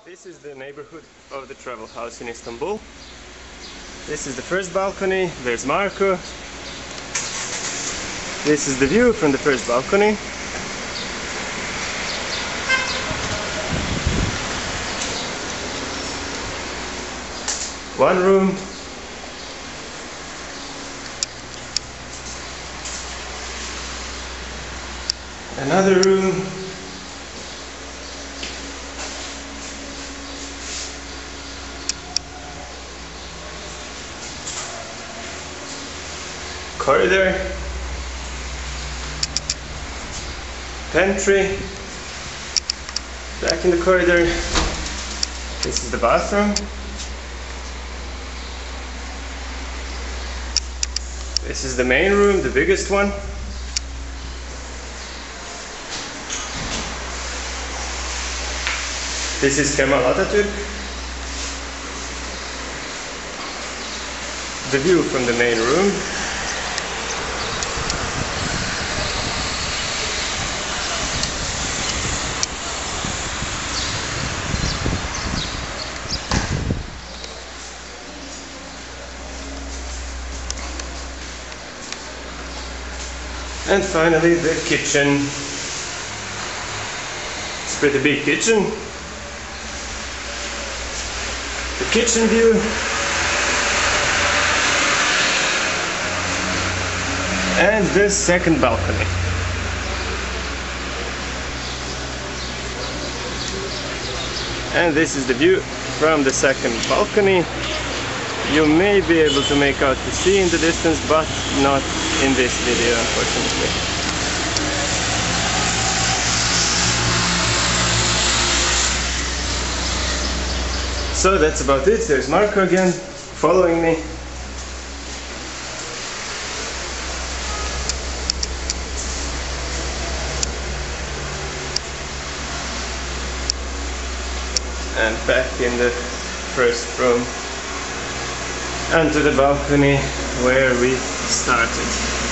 This is the neighborhood of the travel house in Istanbul. This is the first balcony. There's Marco. This is the view from the first balcony. One room. Another room. Corridor, pantry, back in the corridor. This is the bathroom. This is the main room, the biggest one. This is Kemal Atatürk. The view from the main room. And finally the kitchen. It's a pretty big kitchen. The kitchen view. And the second balcony. And this is the view from the second balcony. You may be able to make out the sea in the distance, but not in this video, unfortunately. So that's about it. There's Marco again, following me. And back in the first room. And to the balcony where we started.